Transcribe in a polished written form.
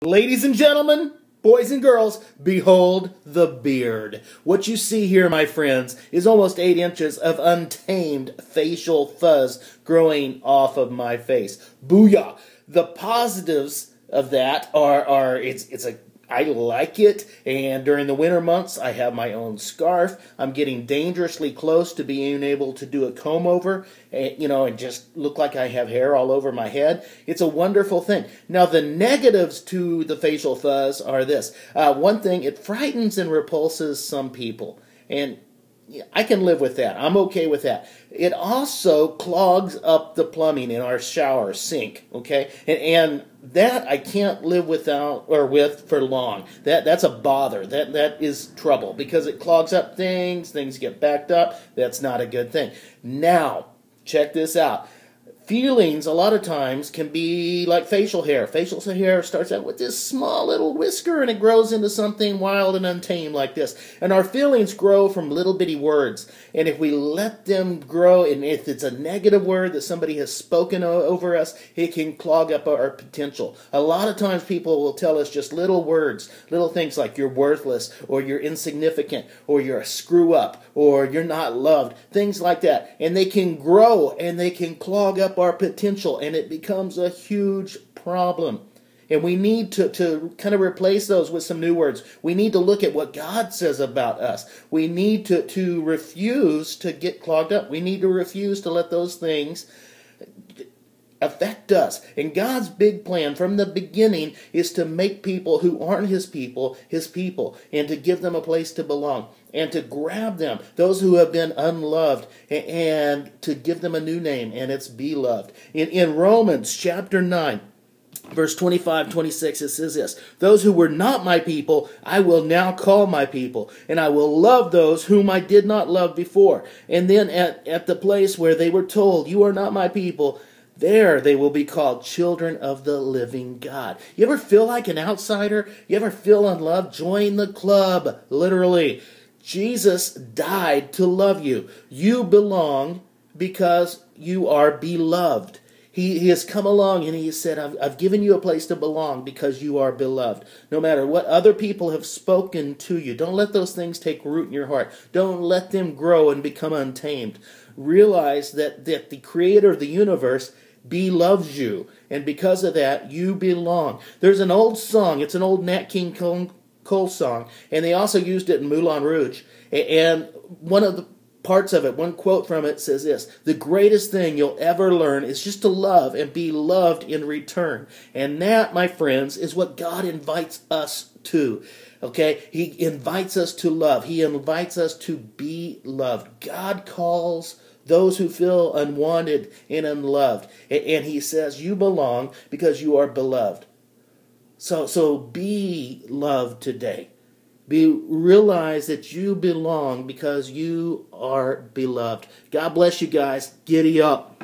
Ladies and gentlemen, boys and girls, behold the beard. What you see here, my friends, is almost 8 inches of untamed facial fuzz growing off of my face. Booyah! The positives of that are I like it, and during the winter months, I have my own scarf. I'm getting dangerously close to being able to do a comb over, and just look like I have hair all over my head. It's a wonderful thing. Now, the negatives to the facial fuzz are this. One thing, it frightens and repulses some people, and I can live with that. I'm okay with that. It also clogs up the plumbing in our shower sink, okay? And that I can't live without or with for long. That's a bother. That is trouble because it clogs up things get backed up. That's not a good thing. Now, check this out. Feelings, a lot of times, can be like facial hair. Facial hair starts out with this small little whisker, and it grows into something wild and untamed like this. And our feelings grow from little bitty words. And if we let them grow, and if it's a negative word that somebody has spoken over us, it can clog up our potential. A lot of times people will tell us just little words, little things like you're worthless, or you're insignificant, or you're a screw up, or you're not loved, things like that. And they can grow, and they can clog up our potential, and it becomes a huge problem. And we need to kind of replace those with some new words. We need to look at what God says about us. We need to refuse to get clogged up. We need to refuse to let those things affect us. And God's big plan from the beginning is to make people who aren't His people, and to give them a place to belong, and to grab them, those who have been unloved, and to give them a new name, and it's beloved. In Romans chapter 9, verse 25-26, it says this: "Those who were not my people, I will now call my people, and I will love those whom I did not love before." And then at the place where they were told, "You are not my people," there they will be called children of the living God. You ever feel like an outsider? You ever feel unloved? Join the club, literally. Jesus died to love you. You belong because you are beloved. He has come along and He said, I've given you a place to belong because you are beloved. No matter what other people have spoken to you, don't let those things take root in your heart. Don't let them grow and become untamed. Realize that the Creator of the universe loves you, and because of that, you belong. There's an old song. It's an old Nat King Cole song, and they also used it in Moulin Rouge. And one of the parts of it, one quote from it says this: "The greatest thing you'll ever learn is just to love and be loved in return." And that, my friends, is what God invites us to. Okay? He invites us to love. He invites us to be loved. God calls those who feel unwanted and unloved. And He says, you belong because you are beloved. So be loved today. Realize that you belong because you are beloved. God bless you guys. Giddy up.